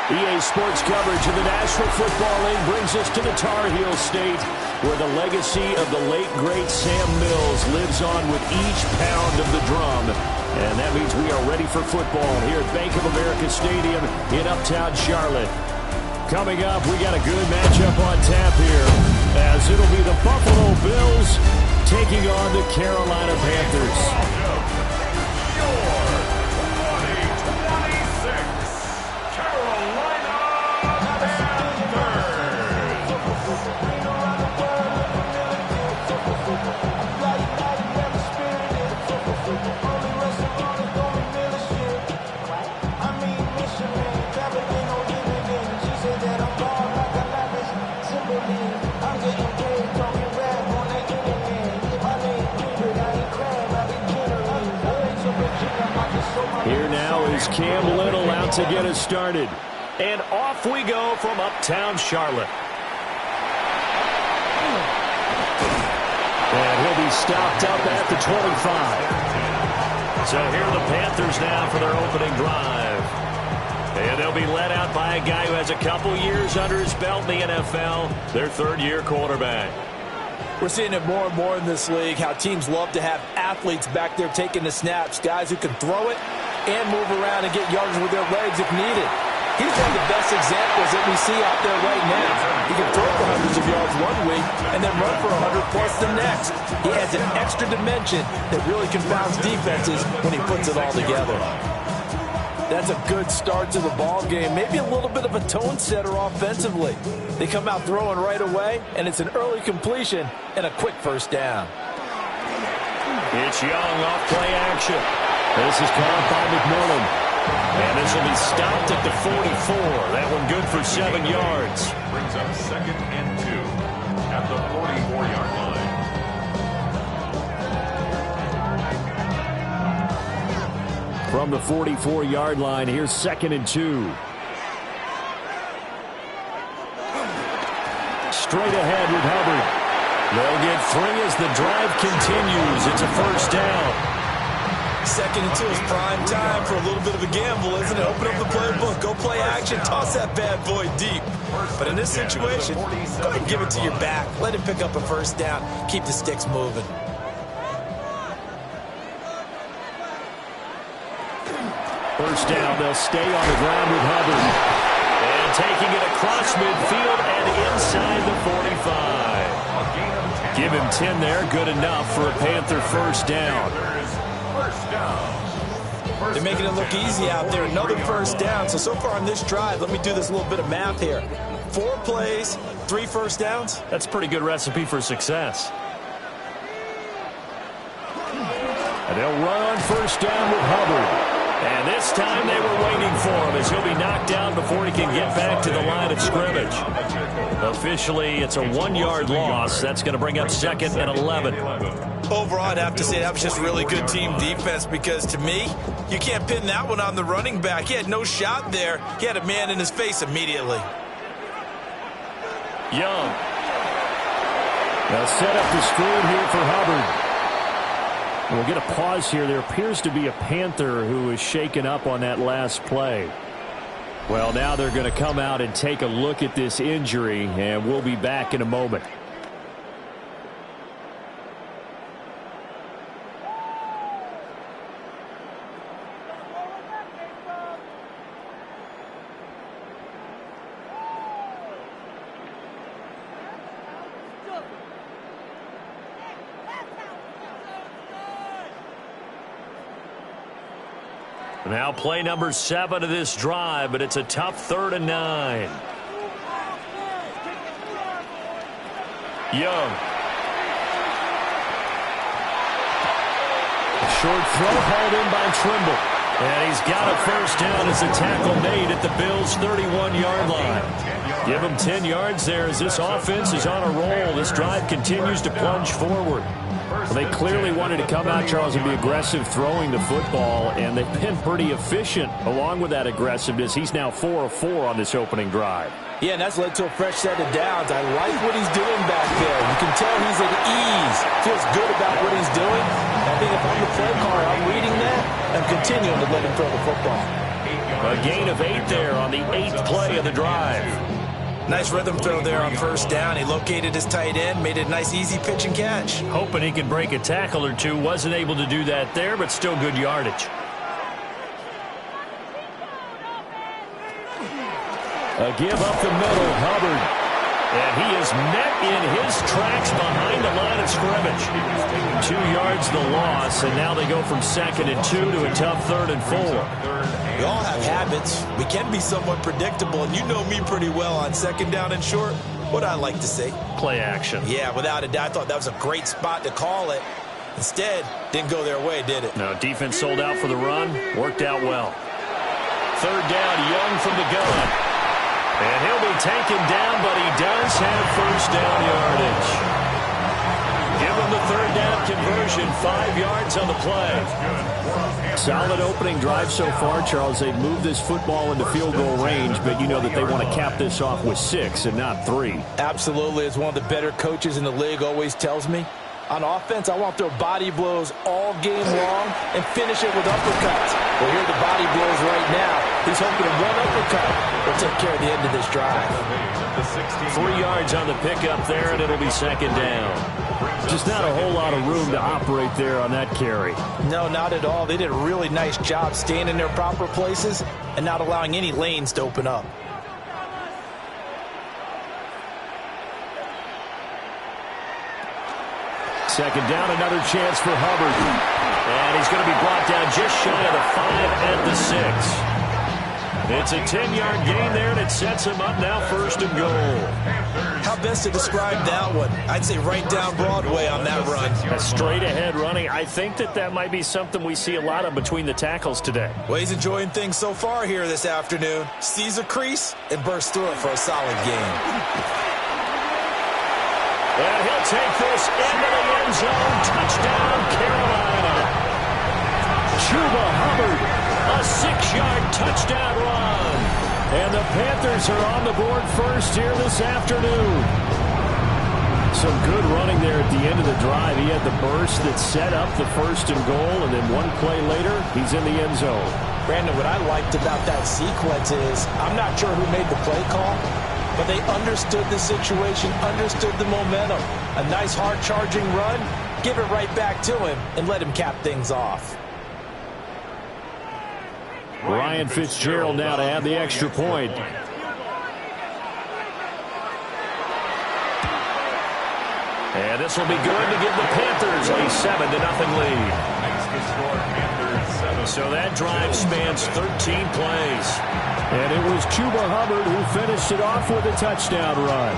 EA Sports coverage of the National Football League brings us to the Tar Heel State, where the legacy of the late, great Sam Mills lives on with each pound of the drum. And that means we are ready for football here at Bank of America Stadium in Uptown Charlotte. Coming up, we got a good matchup on tap here, as it'll be the Buffalo Bills taking on the Carolina Panthers. Here now is Cam Little out to get us started. And off we go from Uptown Charlotte. And he'll be stopped up at the 25. So here are the Panthers now for their opening drive. And they'll be led out by a guy who has a couple years under his belt in the NFL, their third-year quarterback. We're seeing it more and more in this league, how teams love to have athletes back there taking the snaps, guys who can throw it and move around and get yards with their legs if needed. He's one of the best examples that we see out there right now. He can throw for hundreds of yards one week and then run for 100 plus the next. He adds an extra dimension that really confounds defenses when he puts it all together. That's a good start to the ball game. Maybe a little bit of a tone setter offensively. They come out throwing right away, and it's an early completion and a quick first down. It's Young off play action. This is caught by McMillan. And this will be stopped at the 44. That one good for 7 yards. Brings up 2nd and 2 at the 44-yard line. From the 44-yard line, here's 2nd and 2. Straight ahead with Hubbard. They'll get 3 as the drive continues. It's a first down. 2nd and 2 is prime time for a little bit of a gamble, isn't it? Open up the playbook, go play action, toss that bad boy deep. But in this situation, go ahead and give it to your back. Let him pick up a first down. Keep the sticks moving. First down, they'll stay on the ground with Hubbard. And taking it across midfield and inside the 45. Give him 10 there, good enough for a Panther first down. They're making it look easy out there. Another first down. So far on this drive, let me do this little bit of math here. 4 plays, 3 first downs. That's a pretty good recipe for success. And they'll run on first down with Hubbard. And this time they were waiting for him, as he'll be knocked down before he can get back to the line of scrimmage. Officially, it's a 1-yard loss. That's going to bring up 2nd and 11. Overall, I'd have to say that was just really good team defense, because to me, you can't pin that one on the running back. He had no shot there. He had a man in his face immediately. Young. They'll set up the screen here for Hubbard. We'll get a pause here. There appears to be a Panther who is shaken up on that last play. Well, now they're going to come out and take a look at this injury, and we'll be back in a moment. Now play number 7 of this drive, but it's a tough 3rd and 9. Young. A short throw hauled in by Trimble. And he's got a first down as a tackle made at the Bills' 31-yard line. Give him 10 yards there as this offense is on a roll. This drive continues to plunge forward. Well, they clearly wanted to come out, Charles, and be aggressive throwing the football, and they've been pretty efficient along with that aggressiveness. He's now 4 of 4 on this opening drive. Yeah, and that's led to a fresh set of downs. I like what he's doing back there. You can tell he's at ease, feels good about what he's doing. I think if I'm the play caller, I'm reading that and continuing to let him throw the football. A gain of 8 there on the 8th play of the drive. Nice rhythm throw there on first down. He located his tight end, made it a nice easy pitch and catch. Hoping he could break a tackle or two. Wasn't able to do that there, but still good yardage. A give up the middle, Hubbard. And he is met in his tracks behind the line of scrimmage. 2 yards the loss, and now they go from 2nd and 2 to a tough 3rd and 4. We all have habits. We can be somewhat predictable, and you know me pretty well on 2nd down and short. What I like to say? Play action. Yeah, without a doubt. I thought that was a great spot to call it. Instead, didn't go their way, did it? No, defense sold out for the run. Worked out well. 3rd down, Young from the gun. And he'll be taken down, but he does have first down yardage. Give him the 3rd down conversion, 5 yards on the play. Solid opening drive so far, Charles. They've moved this football into field goal range, but you know that they want to cap this off with 6 and not 3. Absolutely. As one of the better coaches in the league always tells me, on offense, I want their body blows all game long and finish it with uppercuts. Well, here are the body blows right now. He's hoping one uppercut will take care of the end of this drive. 3 yards on the pickup there, and it'll be 2nd down. Just not a whole lot of room to operate there on that carry. No, not at all. They did a really nice job staying in their proper places and not allowing any lanes to open up. Second down, another chance for Hubbard. And he's going to be brought down just shy of the 5 at the 6. It's a 10-yard gain there, and it sets him up now 1st and goal. How best to describe that one? I'd say right down Broadway on that run. A straight-ahead running. I think that might be something we see a lot of between the tackles today. Well, he's enjoying things so far here this afternoon. Sees a crease and bursts through it for a solid gain. And he'll take this into the end zone. Touchdown, Carolina. Chuba Hubbard, a 6-yard touchdown run. And the Panthers are on the board first here this afternoon. Some good running there at the end of the drive. He had the burst that set up the 1st and goal, and then one play later, he's in the end zone. Brandon, what I liked about that sequence is I'm not sure who made the play call, but they understood the situation, understood the momentum. A nice hard-charging run, give it right back to him, and let him cap things off. Ryan Fitzgerald now to add the extra point. And this will be good to give the Panthers a 7-0 lead. So that drive spans 13 plays. And it was Chuba Hubbard who finished it off with a touchdown run.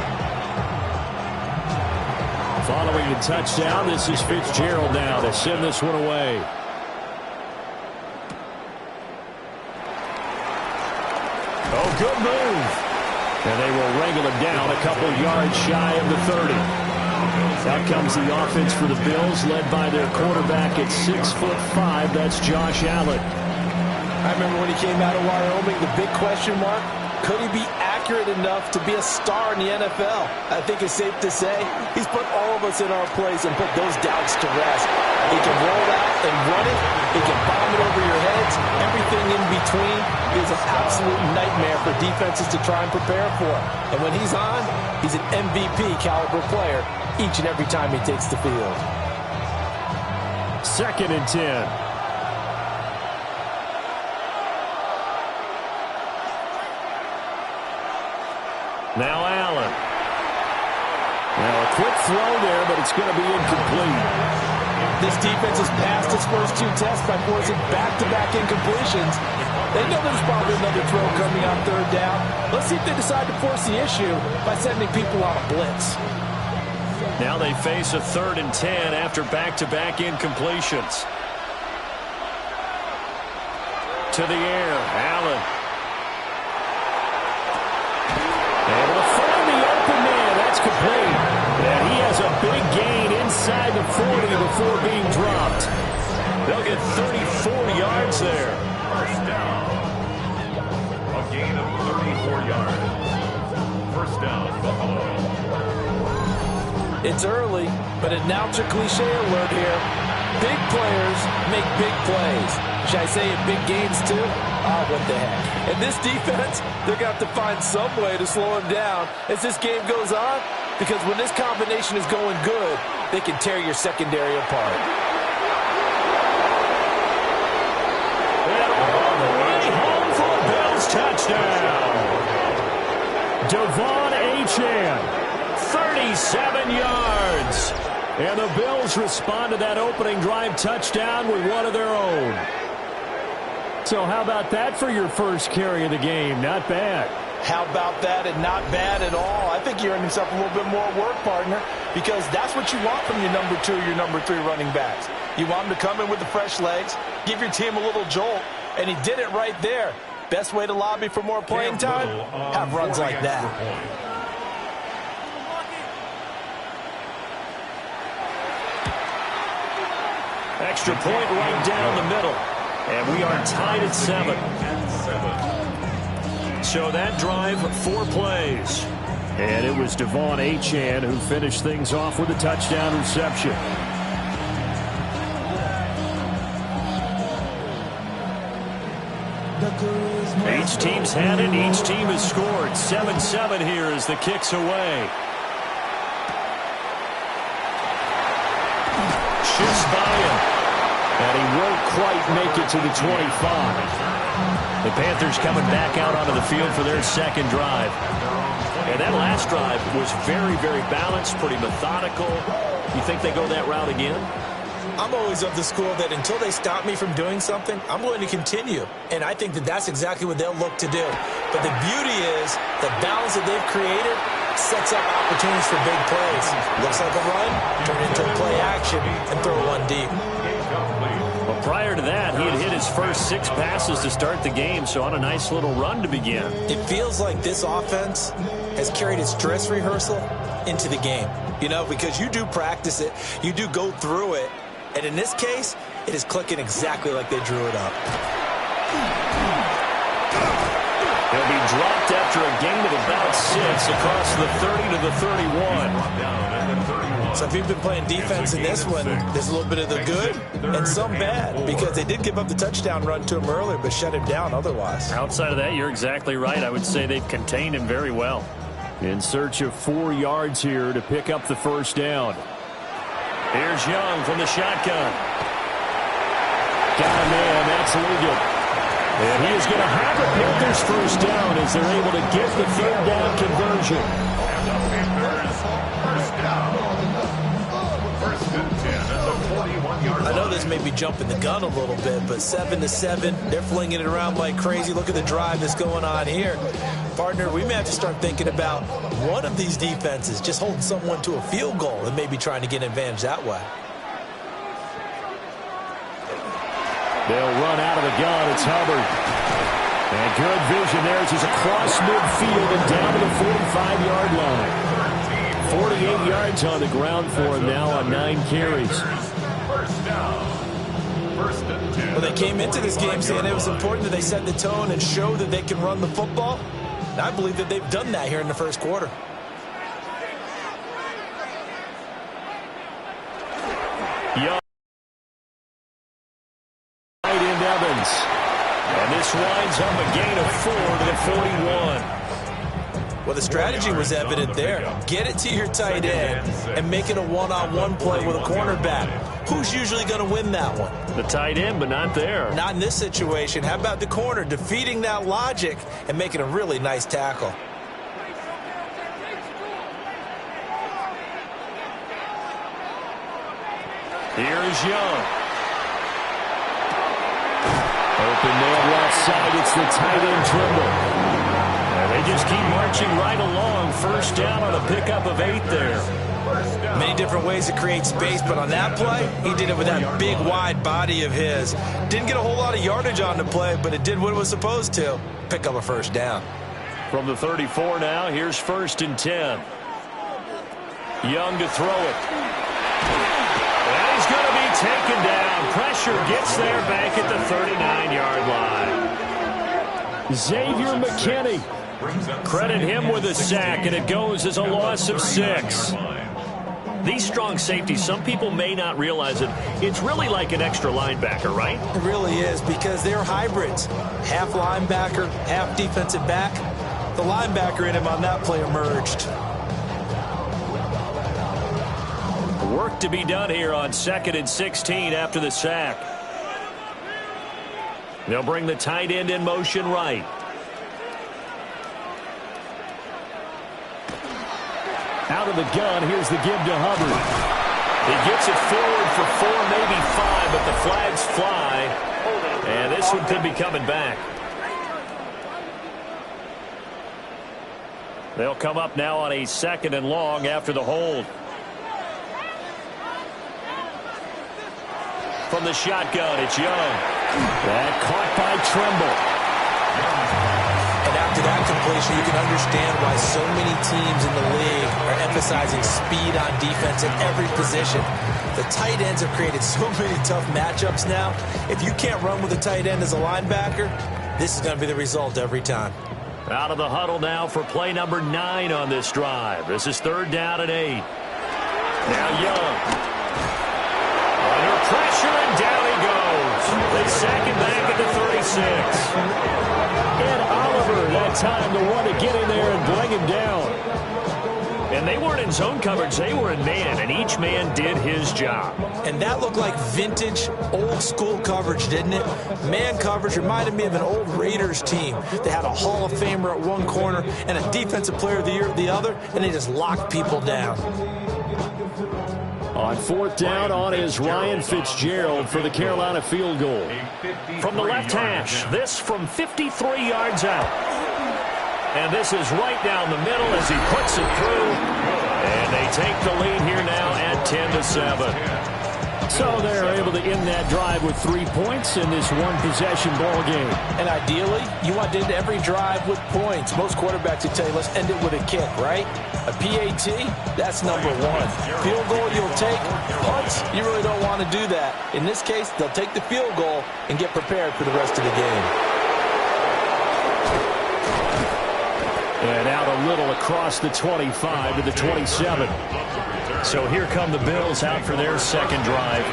Following the touchdown, this is Fitzgerald now to send this one away. Oh, good move. And they will wrangle him down a couple yards shy of the 30. Out comes the offense for the Bills, led by their quarterback at 6'5". That's Josh Allen. I remember when he came out of Wyoming, the big question mark, could he be accurate enough to be a star in the NFL? I think it's safe to say he's put all of us in our place and put those doubts to rest. He can roll out and run it. He can bomb it over your heads. Everything in between is an absolute nightmare for defenses to try and prepare for. And when he's on, he's an MVP caliber player each and every time he takes the field. 2nd and 10. Now Allen. Now a quick throw there, but it's going to be incomplete. This defense has passed its first 2 tests by forcing back-to-back incompletions. They know there's probably another throw coming on 3rd down. Let's see if they decide to force the issue by sending people on a blitz. Now they face a 3rd and 10 after back-to-back incompletions. To the air, Allen. Able to find the open man. That's complete. And he has a big gain inside the 40 before being dropped. They'll get 34 yards there. First down. A gain of 34 yards. First down, Buffalo. It's early, but announcer cliche alert here. Big players make big plays. Should I say it big games too? Oh, what the heck. And this defense, they're going to have to find some way to slow him down as this game goes on, because when this combination is going good, they can tear your secondary apart. And all the way home for a Bills touchdown. Devon Achane, 37 yards. And the Bills respond to that opening drive touchdown with one of their own. So how about that for your first carry of the game? Not bad. How about that, and not bad at all? I think you earned himself a little bit more work, partner, because that's what you want from your number 2, your number 3 running backs. You want him to come in with the fresh legs, give your team a little jolt, and he did it right there. Best way to lobby for more playing time? Have runs like that. Extra point right down the middle. And we are tied at 7. So that drive, 4 plays. And it was Devon Achane who finished things off with a touchdown reception. Each team's had it. Each team has scored. 7-7 here as the kick's away. Shifts by him. And he won't quite make it to the 25. The Panthers coming back out onto the field for their second drive. And that last drive was very, very balanced, pretty methodical. You think they go that route again? I'm always of the school that until they stop me from doing something, I'm going to continue. And I think that that's exactly what they'll look to do. But the beauty is the balance that they've created sets up opportunities for big plays. Looks like a run, turn into a play action, and throw one deep. Well, prior to that, he had hit his first 6 passes to start the game, so on a nice little run to begin. It feels like this offense has carried its dress rehearsal into the game. You know, because you do practice it, you do go through it, and in this case, it is clicking exactly like they drew it up. He'll be dropped after a gain of about 6 across the 30 to the 31. So if you've been playing defense in this one, there's a little bit of the good and some bad, because they did give up the touchdown run to him earlier, but shut him down otherwise. Outside of that, you're exactly right. I would say they've contained him very well. In search of 4 yards here to pick up the first down. Here's Young from the shotgun. Got a man, that's legal. And he is going to have the Panthers first down as they're able to get the third down conversion. I know this may be jumping the gun a little bit, but 7-7, they're flinging it around like crazy. Look at the drive that's going on here. Partner, we may have to start thinking about one of these defenses just holding someone to a field goal and maybe trying to get an advantage that way. They'll run out of the gun. It's Hubbard. And good vision there as he's across midfield and down to the 45-yard line. 48 yards on the ground for him now on 9 carries. Well, they came into this game saying it was important that they set the tone and show that they can run the football. And I believe that they've done that here in the first quarter. Young. And this winds up a gain of 4 to the 41. Well, the strategy was evident there. Get it to your tight end and make it a one-on-one play with a cornerback. Who's usually going to win that one? The tight end, but not there. Not in this situation. How about the corner defeating that logic and making a really nice tackle? Here's Young. Open man left side. It's the tight end Trimble. And they just keep marching right along. First down on a pickup of 8 there. Many different ways to create space, but on that play, he did it with that big, wide body of his. Didn't get a whole lot of yardage on the play, but it did what it was supposed to. Pick up a first down. From the 34 now, here's 1st and 10. Young to throw it. And he's going to be taken down. Pressure gets there back at the 39-yard line. Xavier McKinney. Credit him with a sack, and it goes as a loss of 6. The These strong safeties, some people may not realize it. It's really like an extra linebacker, right? It really is, because they're hybrids. Half linebacker, half defensive back. The linebacker in him on that play emerged. Work to be done here on 2nd and 16 after the sack. They'll bring the tight end in motion right. Out of the gun, here's the give to Hubbard. He gets it forward for 4, maybe 5, but the flags fly. And this one could be coming back. They'll come up now on a 2nd and long after the hold. From the shotgun, it's Young. That caught by Trimble. And after that completion, you can understand why so many teams in the league are emphasizing speed on defense at every position. The tight ends have created so many tough matchups now. If you can't run with a tight end as a linebacker, this is going to be the result every time. Out of the huddle now for play number 9 on this drive. This is 3rd down and 8. Now Young. Under pressure, and down he goes. They sack him back at the 36. And Oliver, that time the one to get in there and bring him down. And they weren't in zone coverage. They were in man, and each man did his job. And that looked like vintage, old-school coverage, didn't it? Man coverage reminded me of an old Raiders team. They had a Hall of Famer at one corner and a Defensive Player of the Year at the other, and they just locked people down. On 4th down, on is Ryan Fitzgerald for the Carolina field goal. From the left hash, this from 53 yards out. And this is right down the middle as he puts it through. And they take the lead here now at 10-7. So they're able to end that drive with 3 points in this one-possession ball game. And ideally, you want to end every drive with points. Most quarterbacks would tell you, let's end it with a kick, right? A PAT, that's number 1. Field goal you'll take. Punts, you really don't want to do that. In this case, they'll take the field goal and get prepared for the rest of the game. And out a little across the 25 to the 27. So here come the Bills out for their 2nd drive.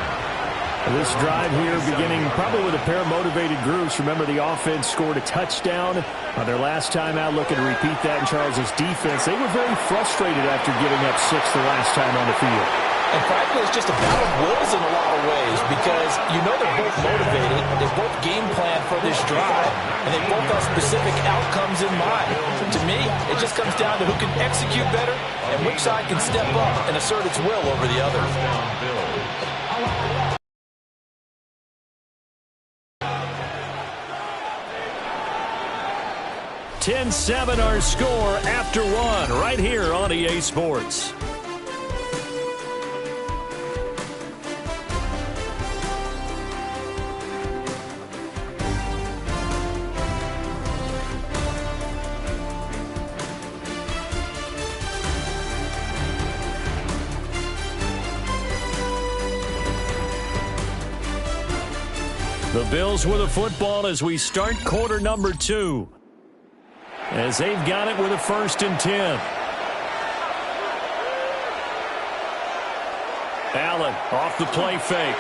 This drive here beginning probably with a pair of motivated groups. Remember, the offense scored a touchdown on their last time out. Looking to repeat that in Charles' defense. They were very frustrated after giving up 6 the last time on the field. And frankly, it's just a battle of wills in a lot of ways, because you know they're both motivated, they both game plan for this drive, and they both have specific outcomes in mind. To me, it just comes down to who can execute better and which side can step up and assert its will over the other. 10-7 our score after 1 right here on EA Sports. The Bills with a football as we start quarter number 2. As they've got it with a 1st and 10. Allen off the play fake.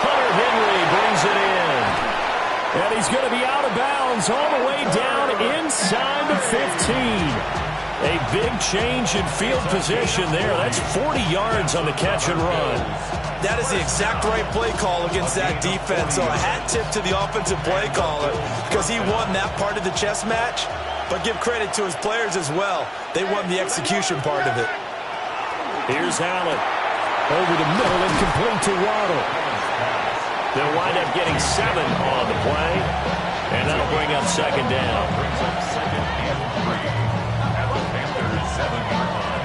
Hunter Henry brings it in. And he's going to be out of bounds all the way down inside the 15. A big change in field position there. That's 40 yards on the catch and run. That is the exact right play call against that defense. So a hat tip to the offensive play caller, because he won that part of the chess match. But give credit to his players as well. They won the execution part of it. Here's Allen. Over the middle and complete to Waddle. They'll wind up getting 7 on the play. And that'll bring up 2nd down. Brings up 2nd and 3 at the Panthers 7-yard line.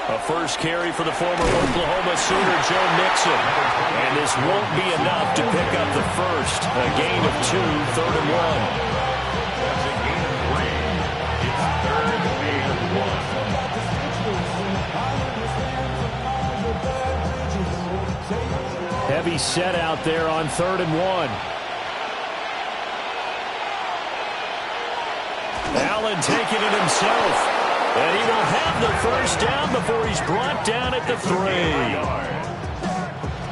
A first carry for the former Oklahoma Sooner, Joe Mixon. And this won't be enough to pick up the first. A gain of 2, 3rd and 1. That's a gain of 3. It's 3rd and 1. Heavy set out there on 3rd and 1. Allen taking it himself. And he will have the first down before he's brought down at the 3.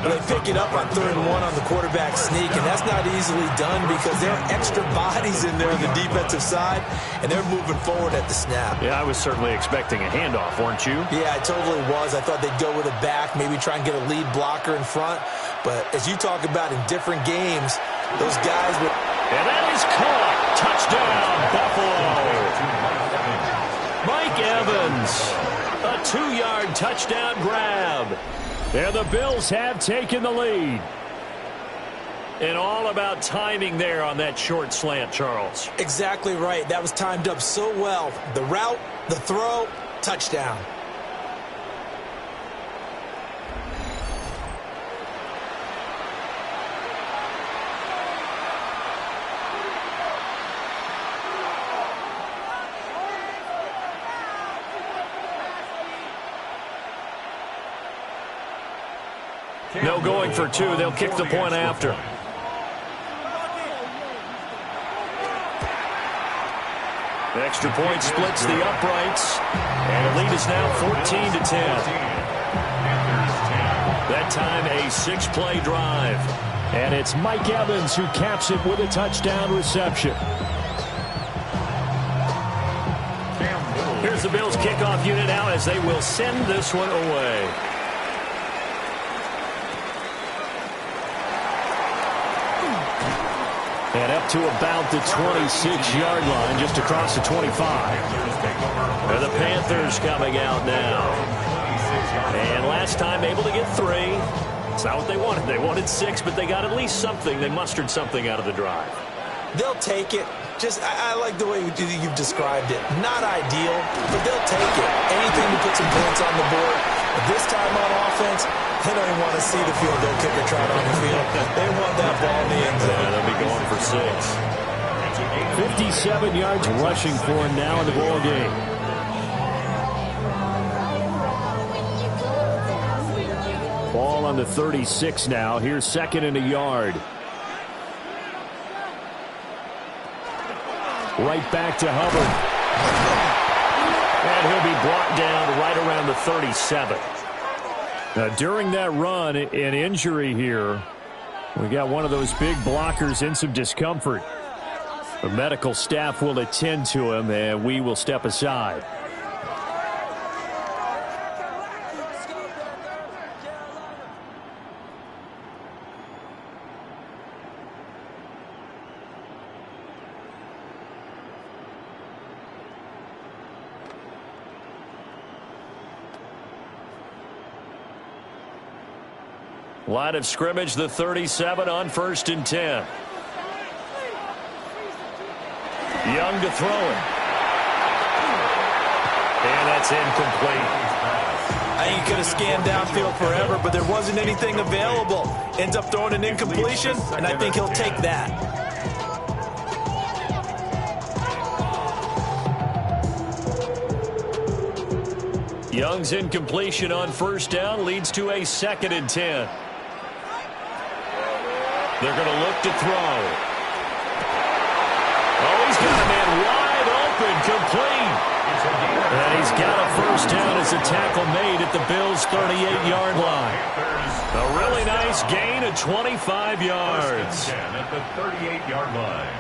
They pick it up on 3rd and 1 on the quarterback sneak, and that's not easily done because there are extra bodies in there on the defensive side, and they're moving forward at the snap. Yeah, I was certainly expecting a handoff, weren't you? Yeah, I totally was. I thought they'd go with a back, maybe try and get a lead blocker in front. But as you talk about in different games, those guys would... And that is caught. Touchdown, Buffalo. Mike Evans, a 2-yard touchdown grab. And the Bills have taken the lead. And all about timing there on that short slant, Charles. Exactly right. That was timed up so well. The route, the throw, touchdown. No going for 2. They'll kick the point after. The extra point splits the uprights. And the lead is now 14-10. That time a 6-play drive. And it's Mike Evans who caps it with a touchdown reception. Here's the Bills kickoff unit out as they will send this one away. And up to about the 26-yard line, just across the 25. And the Panthers coming out now. And last time able to get 3. It's not what they wanted. They wanted 6, but they got at least something. They mustered something out of the drive. They'll take it. I like the way you've described it. Not ideal, but they'll take it. Anything to put some points on the board. But this time on offense, they don't even want to see the field goal kicker trot on the field. They want that ball in the end zone. Yeah, they'll be going for 6. 57 yards rushing for him now in the ball game. Ball on the 36 now. Here's 2nd and a yard. Right back to Hubbard. And he'll be brought down right around the 37. Now, during that run, an injury here. We got one of those big blockers in some discomfort. The medical staff will attend to him, and we will step aside. Line of scrimmage, the 37 on 1st and 10. Young to throw it. And that's incomplete. I think he could have scanned downfield forever, but there wasn't anything available. Ends up throwing an incompletion, and I think he'll take that. Young's incompletion on 1st down leads to a 2nd and 10. They're going to look to throw. Oh, he's got a man wide open, complete. And he's got a 1st down as a tackle made at the Bills' 38-yard line. A really nice gain of 25 yards. At the 38-yard line.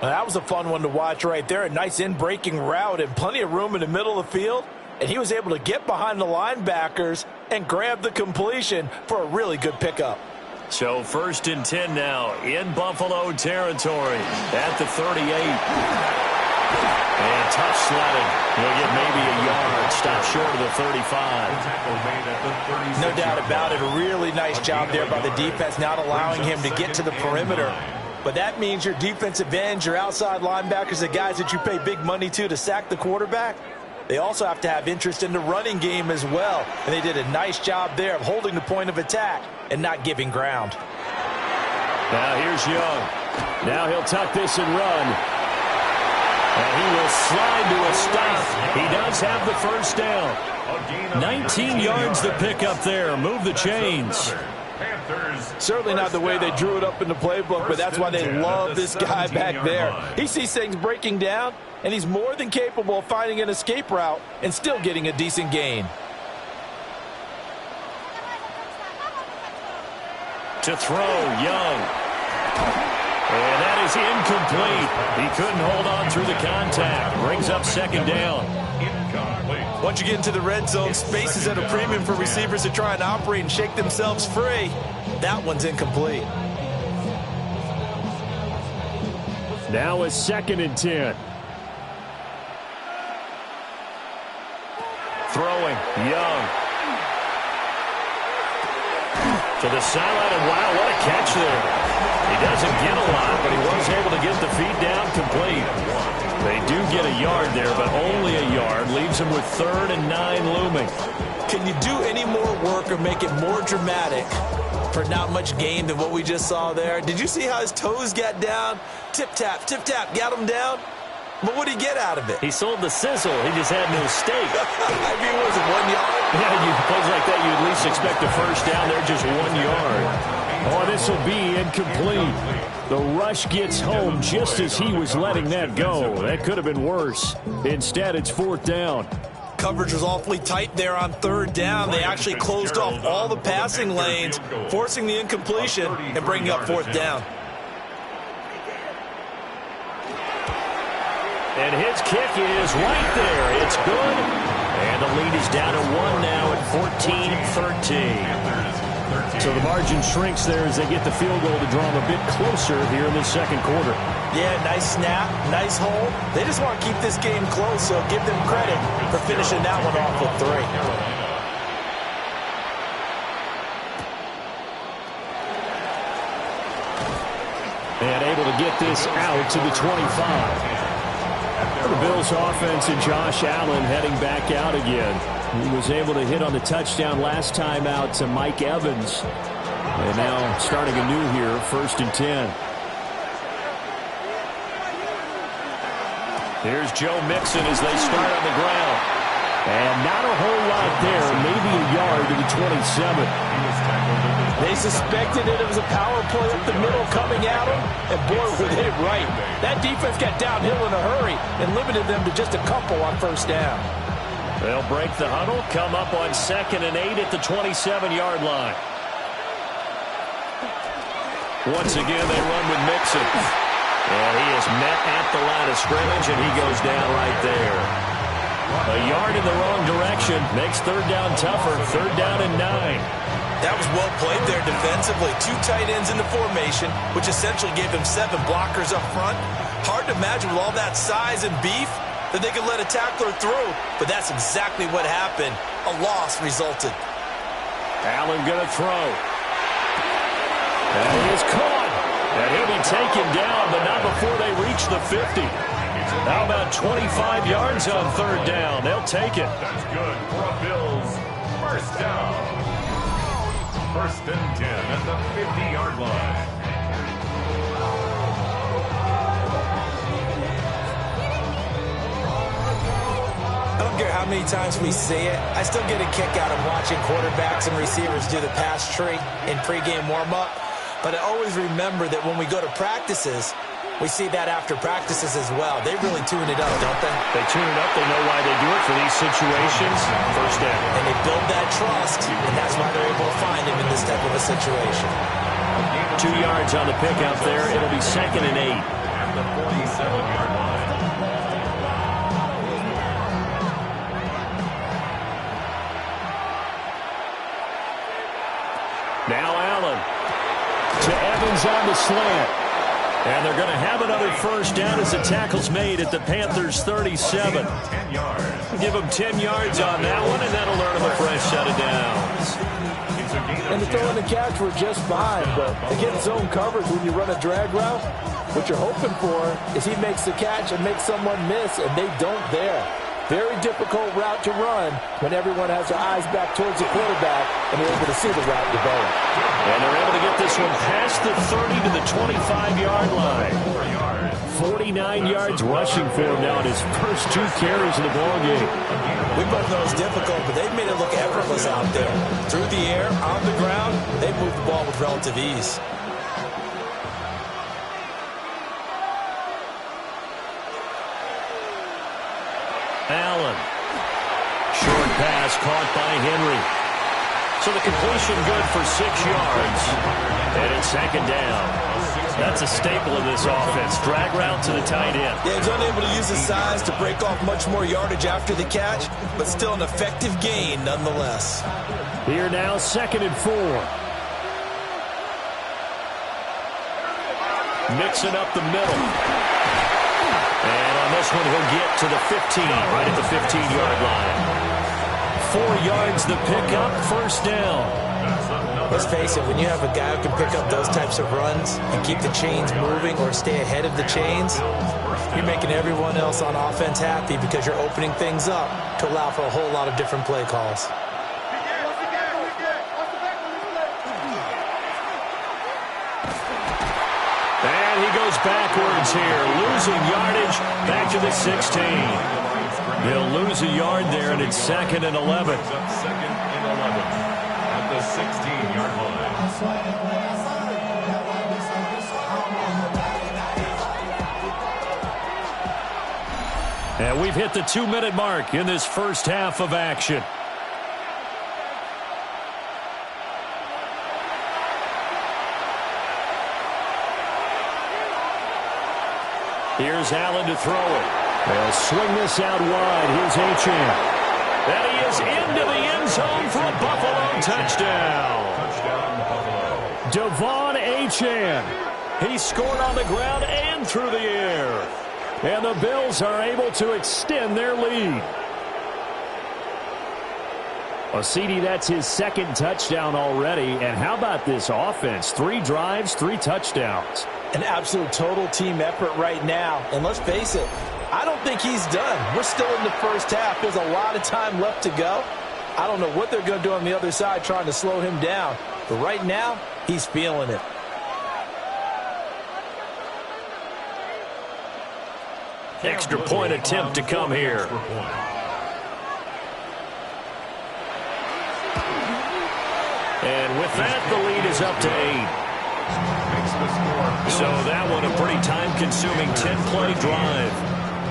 That was a fun one to watch right there. A nice in-breaking route and plenty of room in the middle of the field. And he was able to get behind the linebackers and grab the completion for a really good pickup. So 1st and 10 now in Buffalo territory at the 38. And tough sledding. He'll get maybe a yard. Stop short of the 35. No doubt about it. A really nice job there by the defense, not allowing him to get to the perimeter. But that means your defensive ends, your outside linebackers, the guys that you pay big money to sack the quarterback, they also have to have interest in the running game as well. And they did a nice job there of holding the point of attack and not giving ground. Now here's Young. Now he'll tuck this and run. And he will slide to a stop. He does have the first down. 19 yards to pick up there. Move the chains. Certainly not the way they drew it up in the playbook, but that's why they love this guy back there. He sees things breaking down, and he's more than capable of finding an escape route and still getting a decent gain. To throw, Young. And that is incomplete. He couldn't hold on through the contact. Brings up second down. Once you get into the red zone, space is at a premium for receivers to try and operate and shake themselves free. That one's incomplete. Now a 2nd and 10. Throwing, Young. To the sideline, and wow, what a catch there. He doesn't get a lot, but he was able to get the feet down complete. They do get a yard there, but only a yard. Leaves him with 3rd and 9 looming. Can you do any more work or make it more dramatic for not much gain than what we just saw there? Did you see how his toes got down? Tip-tap, got him down. But what did he get out of it? He sold the sizzle. He just had no steak. I mean, was it 1 yard? Yeah, you plays like that, you at least expect a first down there, just 1 yard. Oh, this will be incomplete. The rush gets home just as he was letting that go. That could have been worse. Instead, it's 4th down. Coverage was awfully tight there on 3rd down. They actually closed off all the passing lanes, forcing the incompletion and bringing up 4th down. And his kick is right there. It's good. And the lead is down to 1 now at 14-13. So the margin shrinks there as they get the field goal to draw them a bit closer here in the 2nd quarter. Yeah, nice snap, nice hold. They just want to keep this game close, so give them credit for finishing that one off with 3. And able to get this out to the 25. The Bills offense and Josh Allen heading back out again. He was able to hit on the touchdown last time out to Mike Evans. And now starting anew here, 1st and 10. Here's Joe Mixon as they start on the ground. And not a whole lot there, maybe a yard to the 27. They suspected it was a power play up the middle coming at them, and boy, were they right. That defense got downhill in a hurry and limited them to just a couple on 1st down. They'll break the huddle, come up on 2nd and 8 at the 27-yard line. Once again, they run with Mixon. And he is met at the line of scrimmage, and he goes down right there. A yard in the wrong direction makes 3rd down tougher. 3rd down and 9. That was well played there defensively. 2 tight ends in the formation, which essentially gave them 7 blockers up front. Hard to imagine with all that size and beef that they could let a tackler through, but that's exactly what happened. A loss resulted. Allen going to throw. And he is caught. And he'll be taken down, but not before they reach the 50. How about 25 yards on 3rd down? They'll take it. That's good for a Bills. First down. 1st and 10 at the 50-yard line. I don't care how many times we see it. I still get a kick out of watching quarterbacks and receivers do the pass tree in pregame warm-up. But I always remember that when we go to practices, we see that after practices as well. They really tune it up, don't they? They tune it up. They know why they do it for these situations. First down. And they build that trust, and that's why they're able to find him in this type of a situation. 2 yards on the pickup there. It'll be 2nd and 8. At the 47-yard line. Now Allen to Evans on the slant. And they're going to have another first down as the tackle's made at the Panthers' 37. 10 yards. Give them 10 yards on that one, and that'll earn them a fresh set of downs. And the throw and the catch were just fine, but against zone coverage when you run a drag route, what you're hoping for is he makes the catch and makes someone miss, and they don't there. Very difficult route to run when everyone has their eyes back towards the quarterback and they're able to see the route develop. And they're able to get this one past the 30 to the 25-yard line. 49 yards rushing for him now in his first 2 carries in the ballgame. We both know it's difficult, but they've made it look effortless out there. Through the air, on the ground, they've moved the ball with relative ease. Allen. Short pass caught by Henry. So the completion good for 6 yards. And it's second down. That's a staple of this offense. Drag route to the tight end. Yeah, he's unable to use his size to break off much more yardage after the catch, but still an effective gain nonetheless. Here now, 2nd and 4. Mixing up the middle. And on this one, he'll get to the 15, right at the 15-yard line. 4 yards the pickup, first down. Let's face it, when you have a guy who can pick up those types of runs and keep the chains moving or stay ahead of the chains, you're making everyone else on offense happy because you're opening things up to allow for a whole lot of different play calls. And he goes backwards here, losing yardage back to the 16. He'll lose a yard there, and it's 2nd and 11. 2nd and 11 at the 16-yard line. And we've hit the 2-minute mark in this first half of action. Here's Allen to throw it. They'll swing this out wide. Here's Achane. And he is into the end zone for a Buffalo touchdown. Devon Achane. He scored on the ground and through the air. And the Bills are able to extend their lead. Well, CD, that's his 2nd touchdown already. And how about this offense? 3 drives, 3 touchdowns. An absolute total team effort right now. And let's face it, I don't think he's done. We're still in the first half. There's a lot of time left to go. I don't know what they're going to do on the other side trying to slow him down. But right now, he's feeling it. Extra point attempt to come here. And with that, the lead is up to 8. So that one a pretty time-consuming 10-play drive.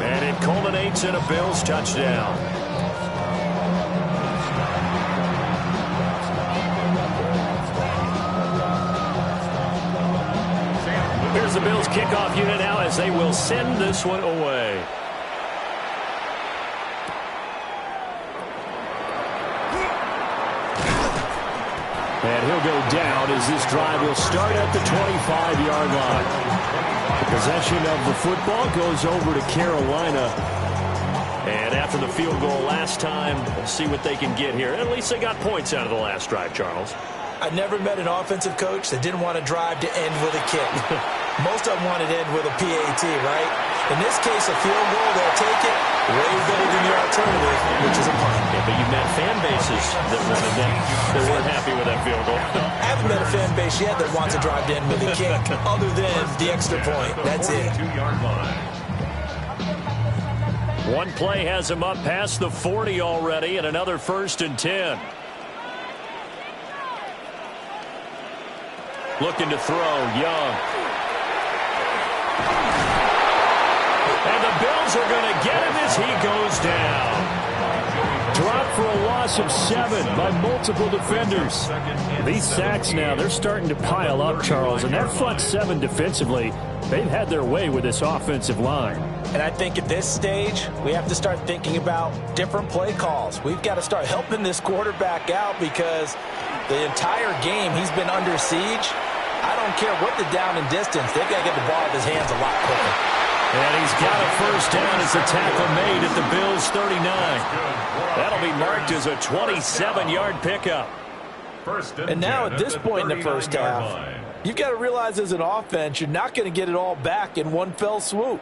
And it culminates in a Bills touchdown. Here's the Bills kickoff unit now as they will send this one away. And he'll go down as this drive will start at the 25-yard line. Possession of the football goes over to Carolina. And after the field goal last time, we'll see what they can get here. At least they got points out of the last drive, Charles. I never met an offensive coach that didn't want to drive to end with a kick. Most of them wanted to end with a PAT, right? In this case, a field goal, they'll take it way better than your alternative, which is a punt. Yeah, but you've met fan bases that wanted that weren't happy with that field goal. I haven't met a fan base yet that wants to drive to end with a kick, other than the extra point. That's it. 2-yard line. One play has him up past the 40 already, and another 1st and 10. Looking to throw, Young. And the Bills are going to get him as he goes down. Dropped for a loss of 7 by multiple defenders. These sacks now, they're starting to pile up, Charles. And that front 7 defensively, they've had their way with this offensive line. And I think at this stage, we have to start thinking about different play calls. We've got to start helping this quarterback out because the entire game he's been under siege. I don't care what the down and distance. They've got to get the ball out of his hands a lot quicker. And he's got a first down as the tackle made at the Bills' 39. That'll be marked as a 27-yard pickup. And now at this point in the first half, you've got to realize as an offense, you're not going to get it all back in one fell swoop.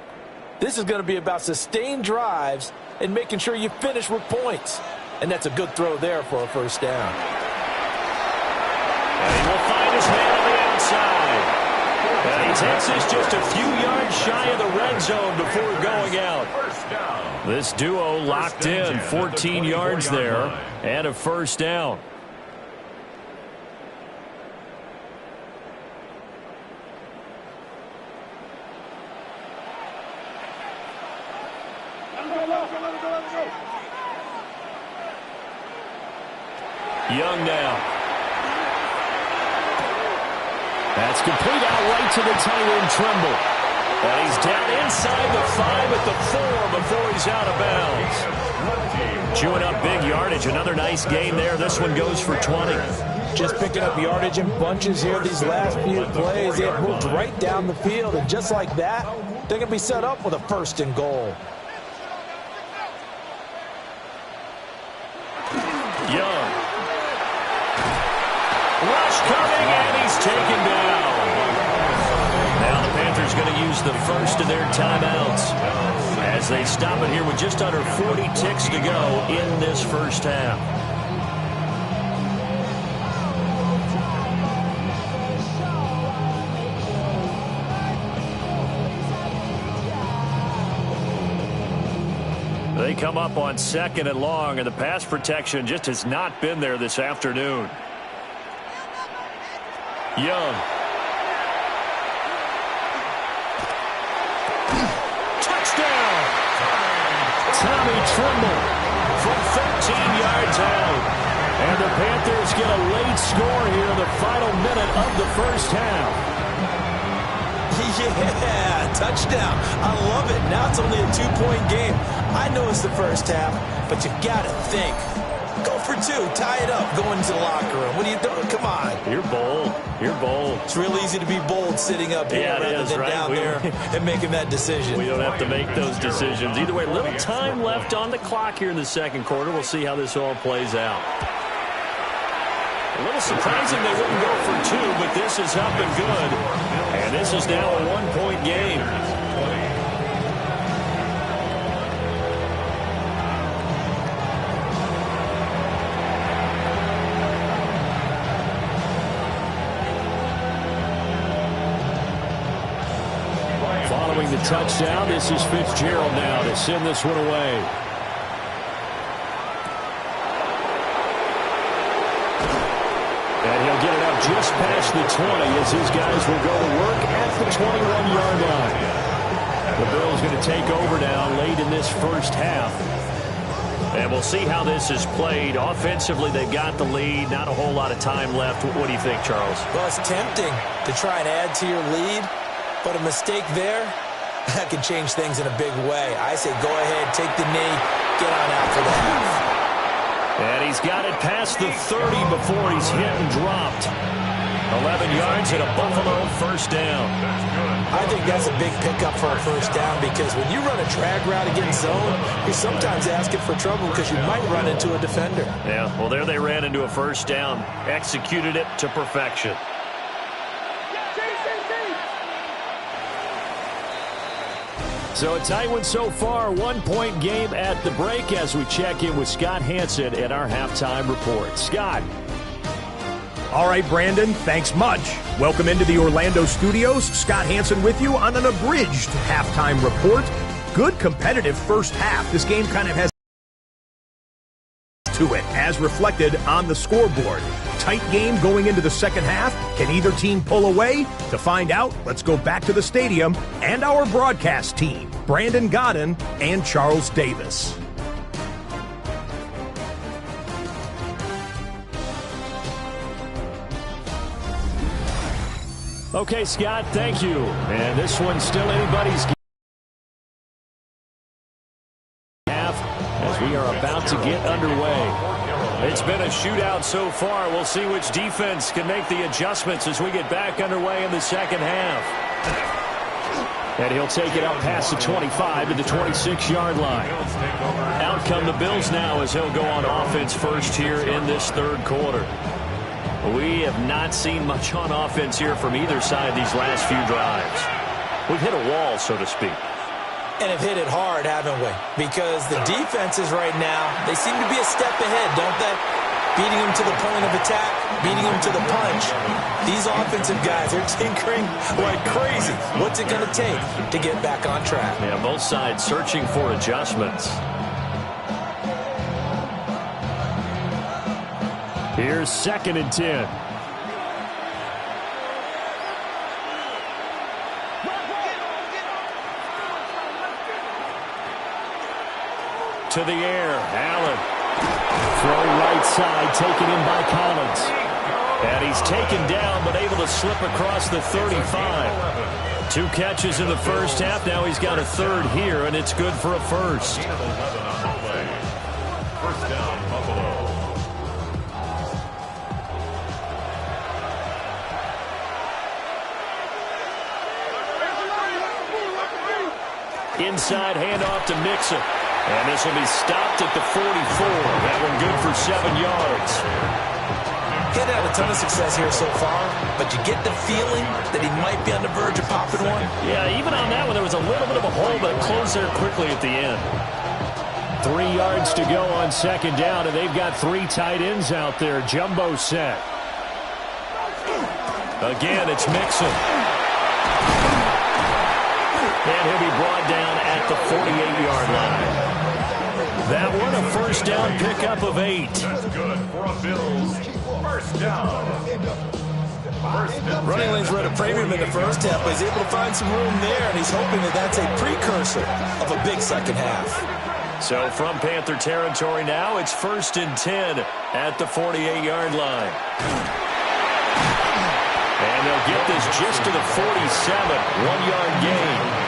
This is going to be about sustained drives and making sure you finish with points. And that's a good throw there for a first down. And he will find his man on the outside. And he takes this just a few yards shy of the red zone before going out. This duo locked in, 14 yards there, and a first down. Young now. That's complete out right to the tight end, Trimble. And he's down inside the 5 at the 4 before he's out of bounds. Chewing up big yardage. Another nice gain there. This one goes for 20. Just picking up yardage in bunches here these last few plays. They have moved right down the field, and just like that, they're going to be set up with a first and goal. Young. Rush coming, and he's taken down. Now the Panthers going to use the first of their timeouts as they stop it here with just under 40 ticks to go in this first half. They come up on 2nd and long, and the pass protection just has not been there this afternoon. Young. Touchdown! Tommy Trimble from 13 yards out. And the Panthers get a late score here in the final minute of the first half. Yeah, touchdown. I love it. Now it's only a 2-point game. I know it's the first half, but you got to think. Go for 2. Tie it up. Go into the locker room. What are you doing? Come on. You're bold. You're bold. It's real easy to be bold sitting up here rather than right? down there and making that decision. We don't have to make those decisions. Either way, little time left on the clock here in the second quarter. We'll see how this all plays out. A little surprising they wouldn't go for 2, but this is up and good. And this is now a 1-point game. Following the touchdown, this is Fitzgerald now to send this one away. And he'll get it up just past the 20 as his guys will go to work at the 21-yard line. The Bills going to take over now late in this first half. And we'll see how this is played. Offensively, they've got the lead. Not a whole lot of time left. What do you think, Charles? Well, it's tempting to try and add to your lead, but a mistake there, that can change things in a big way. I say go ahead, take the knee, get on out for the half. And he's got it past the 30 before he's hit and dropped. 11 yards and a Buffalo first down. I think that's a big pickup for a first down because when you run a drag route against zone, you're sometimes asking for trouble because you might run into a defender. Yeah, well, there they ran into a first down. Executed it to perfection. So a tight one so far, 1-point game at the break as we check in with Scott Hansen at our halftime report. Scott. All right, Brandon, thanks much. Welcome into the Orlando studios. Scott Hansen with you on an abridged halftime report. Good competitive first half. This game kind of has to it, as reflected on the scoreboard. Tight game going into the second half. Can either team pull away? To find out, let's go back to the stadium and our broadcast team, Brandon Godden and Charles Davis. Okay, Scott, thank you. And this one's still anybody's half as we are about to get underway. It's been a shootout so far. We'll see which defense can make the adjustments as we get back underway in the second half. And he'll take it up past the 25 to the 26-yard line. Out come the Bills now as he'll go on offense first here in this third quarter. We have not seen much on offense here from either side these last few drives. We've hit a wall, so to speak. And have hit it hard, haven't we? Because the defenses right now, they seem to be a step ahead, don't they? Beating them to the point of attack, beating them to the punch. These offensive guys, they're tinkering like crazy. What's it going to take to get back on track? Yeah, both sides searching for adjustments. Here's 2nd and 10. To the air, Allen. Throw right side, taken in by Collins. And he's taken down, but able to slip across the 35. 2 catches in the first half. Now he's got a 3rd here, and it's good for a first. First down, Buffalo. Inside handoff to Mixon. And this will be stopped at the 44. That one good for 7 yards. He's had a ton of success here so far, but you get the feeling that he might be on the verge of popping one. Yeah, even on that one, there was a little bit of a hole, but it closed there quickly at the end. 3 yards to go on 2nd down, and they've got 3 tight ends out there. Jumbo set. Again, it's Mixon. And he'll be brought down at the 48-yard line. That one a first down pickup of 8. That's good for a Bills first down. Running lanes were at a premium in the first half, but he's able to find some room there, and he's hoping that that's a precursor of a big second half. So from Panther territory now, it's 1st and 10 at the 48-yard line. And they'll get this just to the 47, 1-yard gain.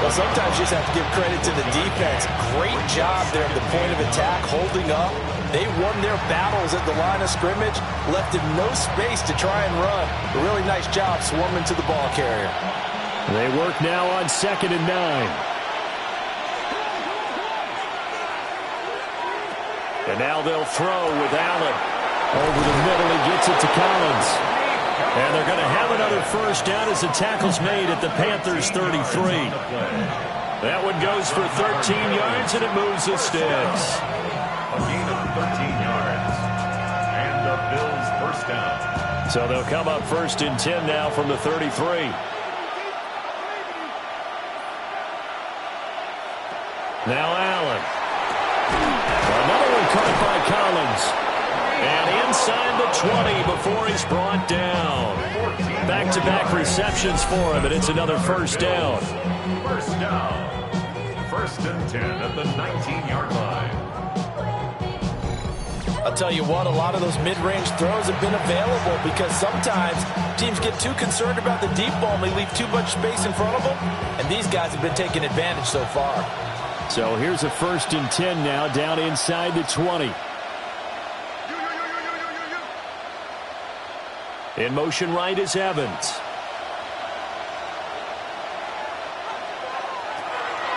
Well, sometimes you just have to give credit to the defense. Great job there at the point of attack, holding up. They won their battles at the line of scrimmage, left him no space to try and run. A really nice job swarming to the ball carrier. They work now on 2nd and 9. And now they'll throw with Allen. Over the middle, he gets it to Collins. And they're going to have another first down as the tackle's made at the Panthers' 33. That one goes for 13 yards, and it moves the sticks. A gain of 13 yards. And the Bills first down. So they'll come up 1st and 10 now from the 33. Now Allen. Another one caught by Collins. And inside the 20 before he's brought down. Back-to-back receptions for him, and it's another first down. First down. 1st and 10 at the 19-yard line. I'll tell you what, a lot of those mid-range throws have been available because sometimes teams get too concerned about the deep ball and they leave too much space in front of them, and these guys have been taking advantage so far. So here's a 1st and 10 now, down inside the 20. In motion right is Evans.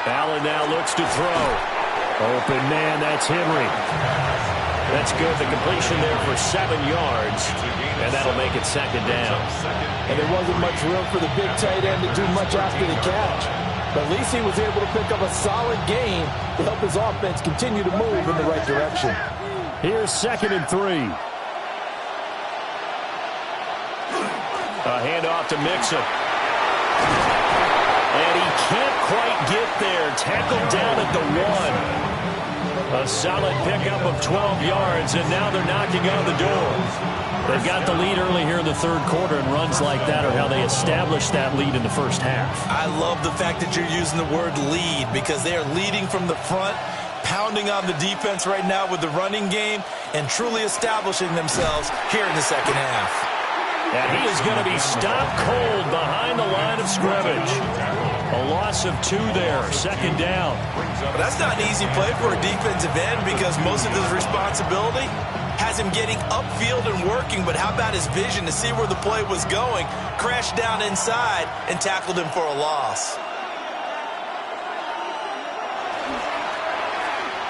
Allen now looks to throw. Open man, that's Henry. That's good. The completion there for 7 yards. And that'll make it 2nd down. And there wasn't much room for the big tight end to do much after the catch. But at least he was able to pick up a solid gain to help his offense continue to move in the right direction. Here's 2nd and 3. A handoff to Mixon. And he can't quite get there. Tackled down at the 1. A solid pickup of 12 yards, and now they're knocking on the door. They've got the lead early here in the 3rd quarter, and runs like that are how they established that lead in the first half. I love the fact that you're using the word lead because they are leading from the front, pounding on the defense right now with the running game, and truly establishing themselves here in the second half. And he is going to be stopped cold behind the line of scrimmage. A loss of 2 there, 2nd down. But that's not an easy play for a defensive end because most of his responsibility has him getting upfield and working, but how about his vision to see where the play was going, crashed down inside, and tackled him for a loss.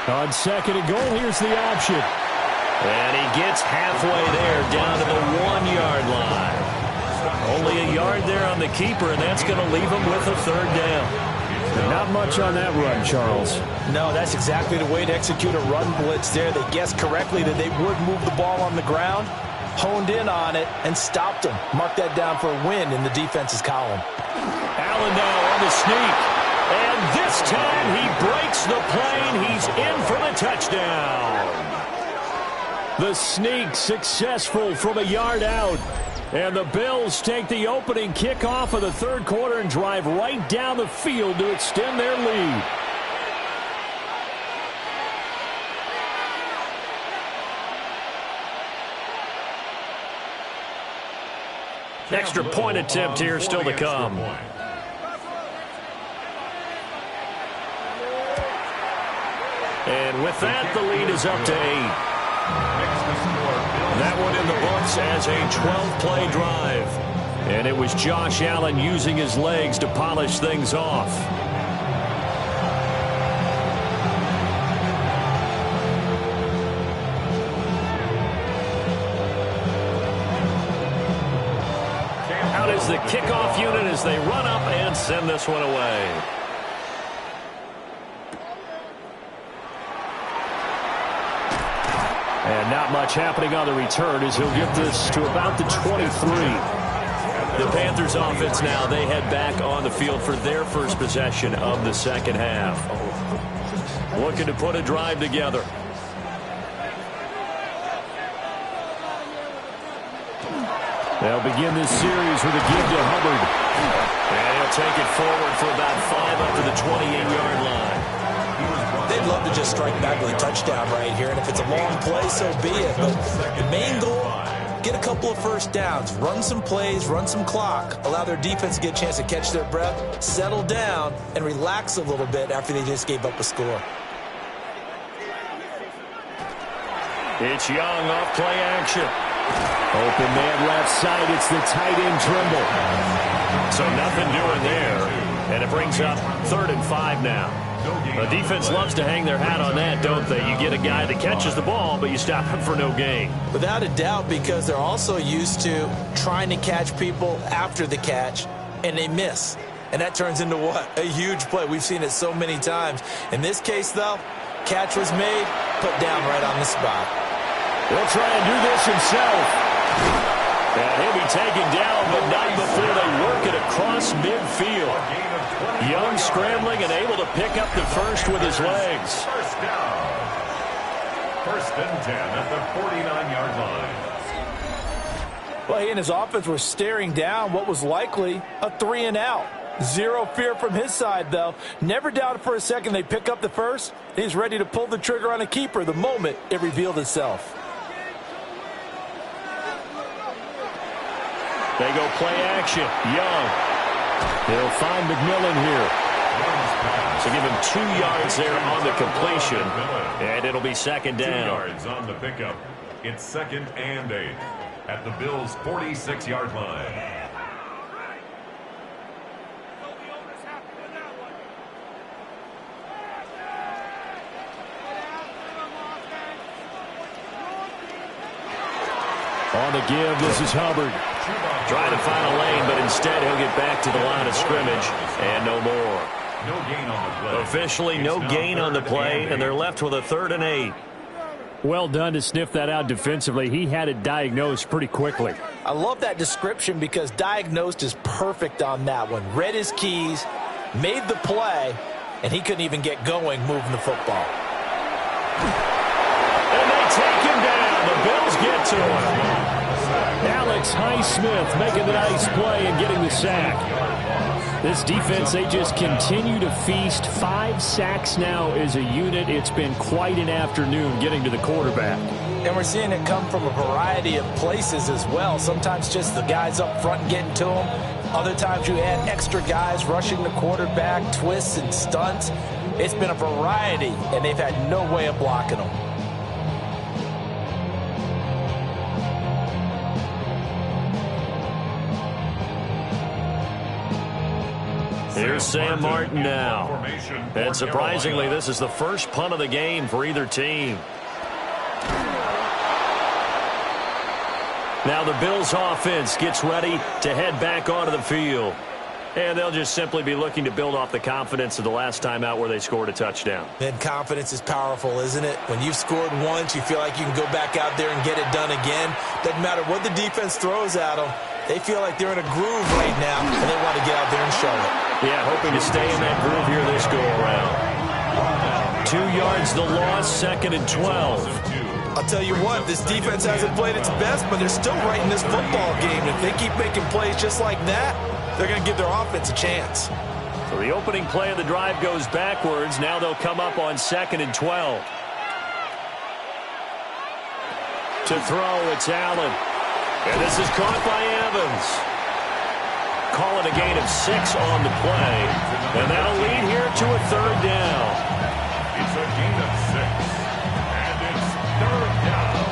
On 2nd and goal, here's the option. And he gets halfway there, down to the 1-yard line. Only a yard there on the keeper, and that's going to leave him with a 3rd down. Not much on that run, Charles. No, that's exactly the way to execute a run blitz there. They guessed correctly that they would move the ball on the ground, honed in on it, and stopped them. Mark that down for a win in the defense's column. Allen now on the sneak. And this time he breaks the plane. He's in for the touchdown. The sneak successful from a yard out. And the Bills take the opening kickoff of the third quarter and drive right down the field to extend their lead. Extra point attempt here still to come. And with that, the lead is up to 8. That one in the books as a 12-play drive. And it was Josh Allen using his legs to polish things off. Out is the kickoff unit as they run up and send this one away. And not much happening on the return as he'll get this to about the 23. The Panthers offense now, they head back on the field for their first possession of the second half. Looking to put a drive together. They'll begin this series with a give to Hubbard. And he'll take it forward for about 5 up to the 28-yard line. They'd love to just strike back with a touchdown right here, and if it's a long play, so be it. But the main goal, get a couple of first downs, run some plays, run some clock, allow their defense to get a chance to catch their breath, settle down, and relax a little bit after they just gave up a score. It's Young off play action. Open man left side, it's the tight end Trimble. So nothing doing there, and it brings up 3rd and 5 now. The defense loves to hang their hat on that, don't they? You get a guy that catches the ball, but you stop him for no gain. Without a doubt, because they're also used to trying to catch people after the catch, and they miss. And that turns into what? A huge play. We've seen it so many times. In this case, though, catch was made, put down right on the spot. He'll try and do this himself. And he'll be taken down, but not before they work it across midfield. Young scrambling and able to pick up the first with his legs. First down. 1st and 10 at the 49-yard line. Well, he and his offense were staring down what was likely a 3-and-out. Zero fear from his side, though. Never doubted for a second they pick up the first. He's ready to pull the trigger on a keeper the moment it revealed itself. They go play action. Young. They'll find McMillan here. So give him 2 yards there on the completion. And it'll be second down. 2 yards on the pickup. It's 2nd and 8 at the Bills' 46-yard line. On the give, this is Hubbard. Trying to find a lane, but instead he'll get back to the line of scrimmage, and no more. No gain on the play. Officially, no gain on the play, and they're left with a 3rd and 8. Well done to sniff that out defensively. He had it diagnosed pretty quickly. I love that description because diagnosed is perfect on that one. Read his keys, made the play, and he couldn't even get going moving the football. And they take him down. The Bills get to him. Alex Highsmith making the nice play and getting the sack. This defense, they just continue to feast. 5 sacks now as a unit. It's been quite an afternoon getting to the quarterback. And we're seeing it come from a variety of places as well. Sometimes just the guys up front getting to them. Other times you add extra guys rushing the quarterback, twists and stunts. It's been a variety, and they've had no way of blocking them. Here's Sam Martin now. And surprisingly, this is the first punt of the game for either team. Now the Bills offense gets ready to head back onto the field. And they'll just simply be looking to build off the confidence of the last time out where they scored a touchdown. And confidence is powerful, isn't it? When you've scored once, you feel like you can go back out there and get it done again. Doesn't matter what the defense throws at them. They feel like they're in a groove right now, and they want to get out there and show it. Yeah, hoping to stay in that groove here this go-around. 2 yards the loss, 2nd and 12. I'll tell you what, this defense hasn't played its best, but they're still right in this football game. If they keep making plays just like that, they're going to give their offense a chance. So the opening play of the drive goes backwards. Now they'll come up on 2nd and 12. To throw, it's Allen. And this is caught by Evans. Call it a gain of 6 on the play. And that'll lead here to a 3rd down. It's a gain of 6. And it's 3rd down.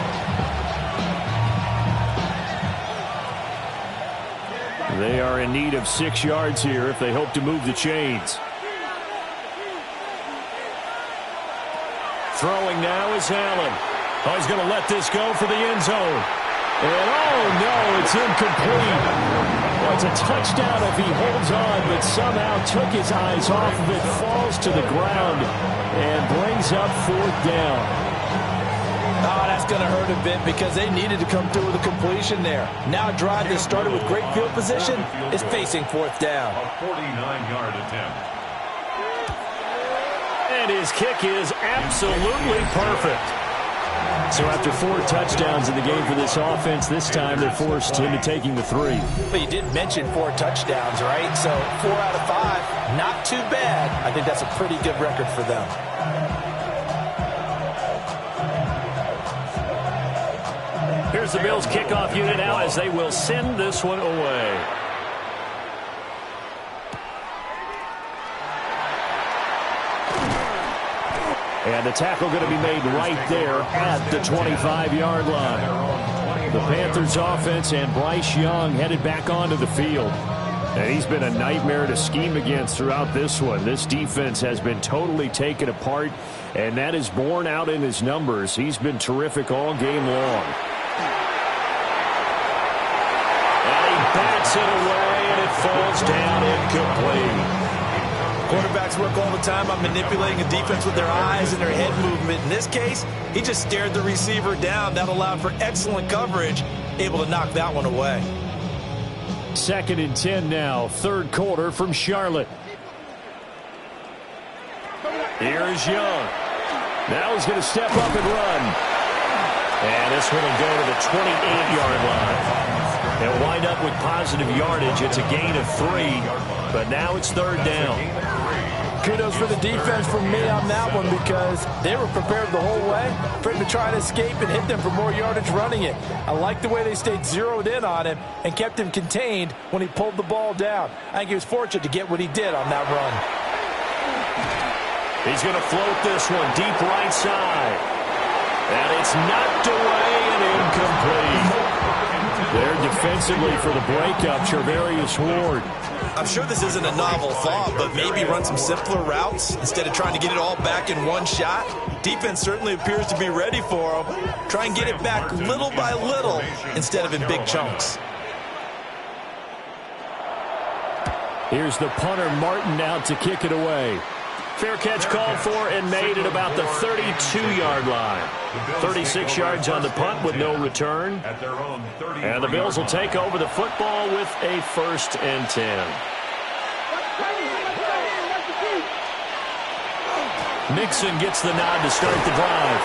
They are in need of 6 yards here if they hope to move the chains. Throwing now is Allen. Oh, he's going to let this go for the end zone. And, oh, no, it's incomplete. Well, it's a touchdown if he holds on, but somehow took his eyes off of it, falls to the ground, and brings up 4th down. Oh, that's going to hurt a bit because they needed to come through with a completion there. Now a drive that started with great field position is facing 4th down. A 49-yard attempt. And his kick is absolutely perfect. So after 4 touchdowns in the game for this offense, this time they're forced into taking the 3. But you did mention 4 touchdowns, right? So 4 out of 5, not too bad. I think that's a pretty good record for them. Here's the Bills kickoff unit now as they will send this one away. And the tackle going to be made right there at the 25-yard line. The Panthers offense and Bryce Young headed back onto the field. And he's been a nightmare to scheme against throughout this one. This defense has been totally taken apart, and that is borne out in his numbers. He's been terrific all game long. And he bats it away, and it falls down incomplete. Quarterbacks work all the time on manipulating a defense with their eyes and their head movement. In this case, he just stared the receiver down. That allowed for excellent coverage, able to knock that one away. 2nd and 10 now, 3rd quarter from Charlotte. Here's Young. Now he's going to step up and run. And this one will go to the 28-yard line. They'll wind up with positive yardage. It's a gain of 3, but now it's 3rd down. Kudos for the defense from me on that one because they were prepared the whole way for him to try and escape and hit them for more yardage running it. I like the way they stayed zeroed in on him and kept him contained when he pulled the ball down. I think he was fortunate to get what he did on that run. He's going to float this one deep right side. And it's knocked away and incomplete. There defensively for the breakup, Charvarius Ward. I'm sure this isn't a novel thought, but maybe run some simpler routes instead of trying to get it all back in one shot. Defense certainly appears to be ready for him. Try and get it back little by little instead of in big chunks. Here's the punter Martin out to kick it away. Fair catch called for and made at about the 32-yard line. 36 yards on the punt with no return. And the Bills will take over the football with a 1st and 10. Mixon gets the nod to start the drive.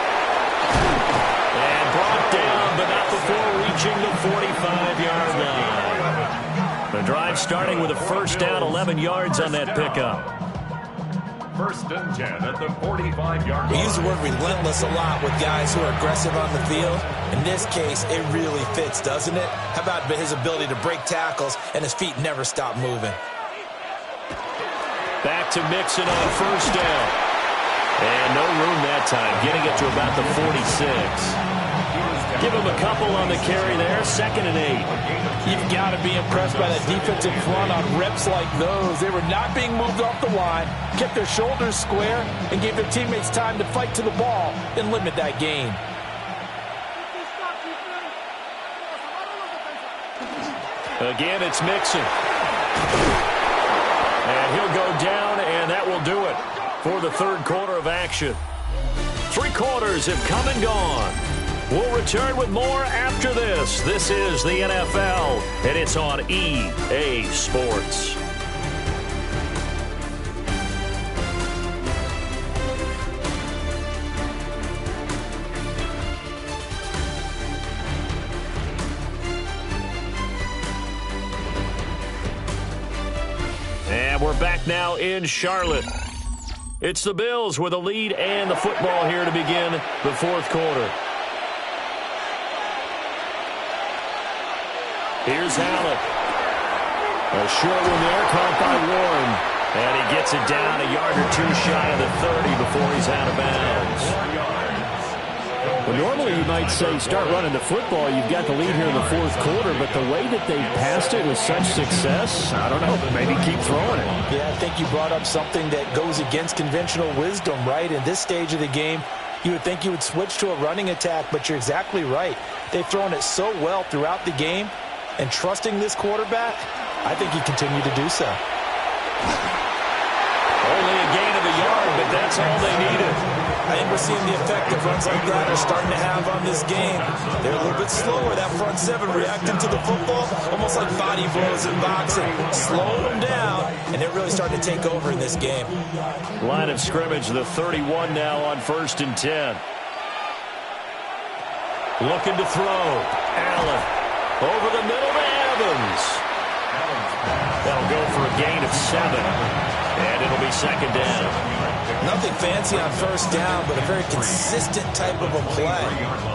And brought down, but not before reaching the 45-yard line. The drive starting with a 1st down, 11 yards on that pickup. 1st and 10 at the 45-yard line. We use the word relentless a lot with guys who are aggressive on the field. In this case, it really fits, doesn't it? How about his ability to break tackles and his feet never stop moving? Back to Mixon on 1st down. And no room that time, getting it to about the 46. Give him a couple on the carry there, 2nd and 8. You've got to be impressed by that defensive front on reps like those. They were not being moved off the line, kept their shoulders square, and gave their teammates time to fight to the ball and limit that gain. Again, it's Mixon. for the third quarter of action. 3 quarters have come and gone. We'll return with more after this. This is the NFL, and it's on EA Sports. And we're back now in Charlotte. It's the Bills with a lead and the football here to begin the fourth quarter. Here's Allen. A short one there, caught by Warren. And he gets it down a yard or 2 shy of the 30 before he's out of bounds. Well, normally you might say start running the football. You've got the lead here in the fourth quarter, but the way that they passed it with such success, I don't know, maybe keep throwing it. Yeah, I think you brought up something that goes against conventional wisdom, right? In this stage of the game, you would think you would switch to a running attack, but you're exactly right. They've thrown it so well throughout the game, and trusting this quarterback, I think he continued to do so. Only a gain of a yard, but that's all they needed. I think we're seeing the effect that runs like that are starting to have on this game. They're a little bit slower, that front seven, reacting to the football, almost like body blows in boxing. Slowing them down, and they're really starting to take over in this game. Line of scrimmage, the 31 now on 1st and 10. Looking to throw. Allen over the middle to Evans. That'll go for a gain of 7, and it'll be second down. Nothing fancy on first down, but a very consistent type of a play.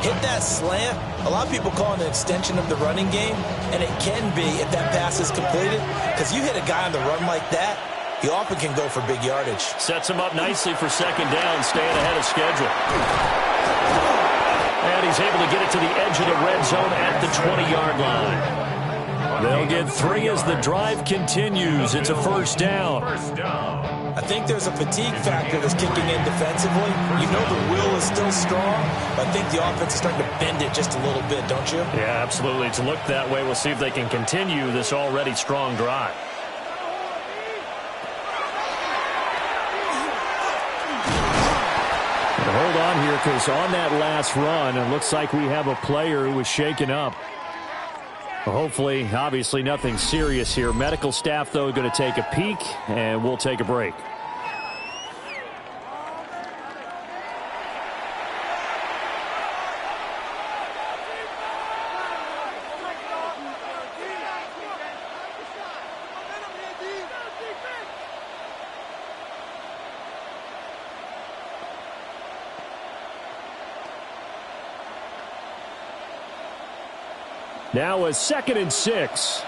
Hit that slant. A lot of people call it an extension of the running game, and it can be if that pass is completed, because you hit a guy on the run like that, he often can go for big yardage. Sets him up nicely for second down, staying ahead of schedule. And he's able to get it to the edge of the red zone at the 20-yard line. They'll get 3 as the drive continues. It's a first down. I think there's a fatigue factor that's kicking in defensively. You know the will is still strong, but I think the offense is starting to bend it just a little bit, don't you? Yeah, absolutely. It's looked that way. We'll see if they can continue this already strong drive. Hold on here, because on that last run, it looks like we have a player who was shaken up. Hopefully, obviously nothing serious here. Medical staff, though, going to take a peek, and we'll take a break. Now a 2nd and 6.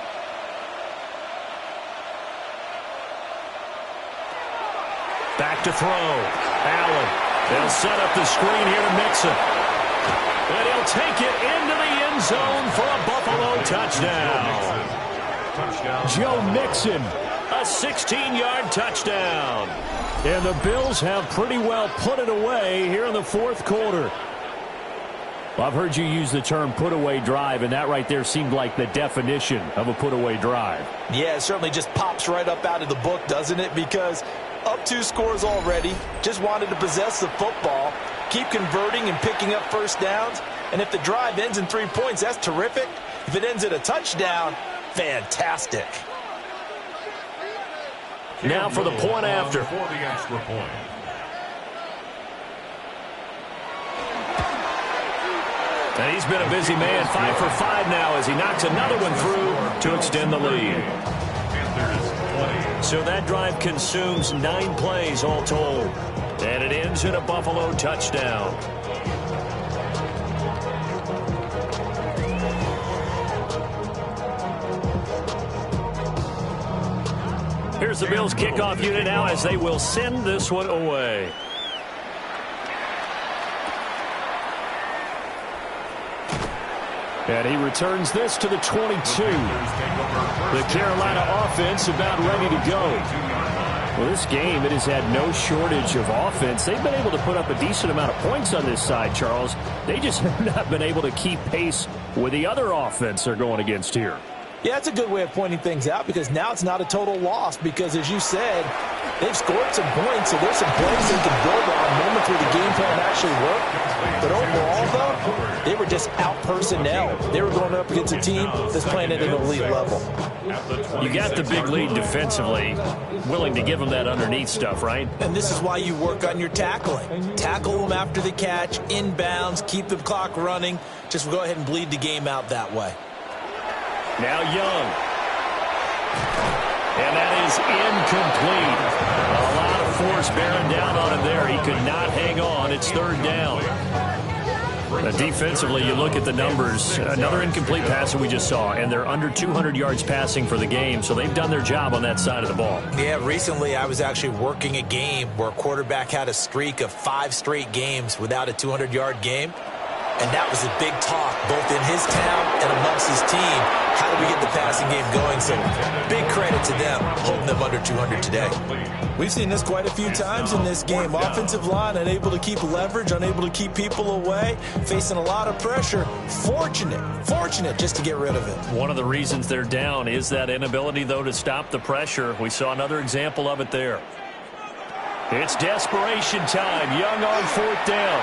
Back to throw. Allen. They'll set up the screen here to Mixon. And he'll take it into the end zone for a Buffalo touchdown. Joe Mixon. A 16-yard touchdown. And the Bills have pretty well put it away here in the fourth quarter. Well, I've heard you use the term put-away drive, and that right there seemed like the definition of a put-away drive. Yeah, it certainly just pops right up out of the book, doesn't it? Because up 2 scores already, just wanted to possess the football, keep converting and picking up first downs. And if the drive ends in 3 points, that's terrific. If it ends in a touchdown, fantastic. Now for the point after. For the extra point. And he's been a busy man, 5 for 5 now as he knocks another one through to extend the lead. So that drive consumes 9 plays all told. And it ends in a Buffalo touchdown. Here's the Bills kickoff unit now as they will send this one away. And he returns this to the 22. The Carolina offense about ready to go. Well, this game, it has had no shortage of offense. They've been able to put up a decent amount of points on this side, Charles. They just have not been able to keep pace with the other offense they're going against here. Yeah, that's a good way of pointing things out, because now it's not a total loss, because as you said, They've scored some points, so there's some plays they can build on, moments where the game plan actually worked. But overall, though, they were just out-personnel. They were going up against a team that's playing at an elite level. You got the big lead defensively, willing to give them that underneath stuff, right? And this is why you work on your tackling. Tackle them after the catch, inbounds, keep the clock running. Just go ahead and bleed the game out that way. Now Young. And that is incomplete. A lot of force bearing down on him there. He could not hang on. It's third down. Defensively, you look at the numbers. Another incomplete pass that we just saw, and they're under 200 yards passing for the game, so they've done their job on that side of the ball. Yeah, recently I was actually working a game where a quarterback had a streak of 5 straight games without a 200-yard game. And that was a big talk, both in his town and amongst his team. How do we get the passing game going? So big credit to them, holding them under 200 today. We've seen this quite a few times in this game. Offensive line unable to keep leverage, unable to keep people away, facing a lot of pressure. Fortunate just to get rid of it. One of the reasons they're down is that inability, though, to stop the pressure. We saw another example of it there. It's desperation time. Young on fourth down.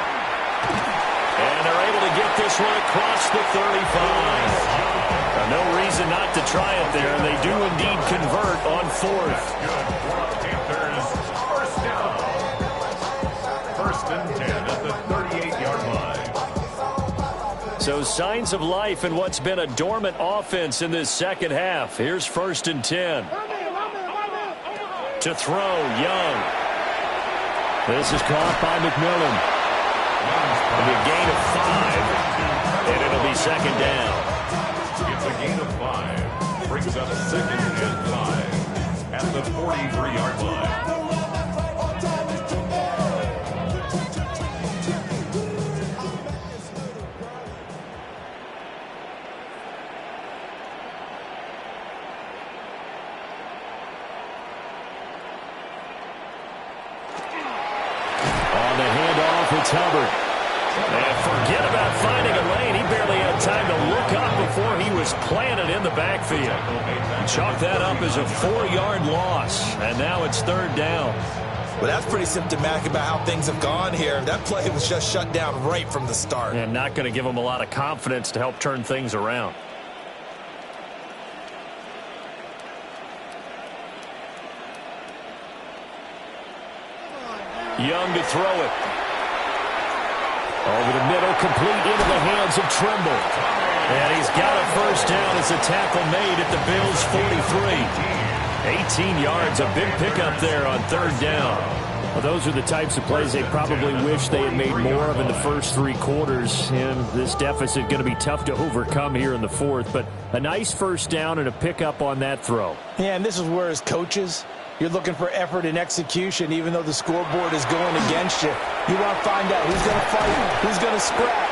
And they're able to get this one across the 35. No reason not to try it there. They do indeed convert on fourth. Panthers first down. First and 10 at the 38-yard line. So signs of life in what's been a dormant offense in this second half. Here's first and 10. To throw, Young. This is caught by McMillan. It'll be a gain of 5, and it'll be second down. It's a gain of 5. Brings up second and 5 at the 43-yard line. On the handoff, it's Hubbard. And forget about finding a lane. He barely had time to look up before he was planted in the backfield. Chalk that up as a 4-yard loss. And now it's third down. Well, that's pretty symptomatic about how things have gone here. That play was just shut down right from the start. And not going to give him a lot of confidence to help turn things around. Young to throw it. Over the middle, complete into the hands of Trimble. And he's got a first down as a tackle made at the Bills' 43. 18 yards, a big pickup there on third down. Well, those are the types of plays they probably wish they had made more of in the first 3 quarters. And this deficit going to be tough to overcome here in the fourth. But a nice first down and a pickup on that throw. Yeah, and this is where as coaches, you're looking for effort and execution, even though the scoreboard is going against you. You want to find out who's going to fight, who's going to scrap,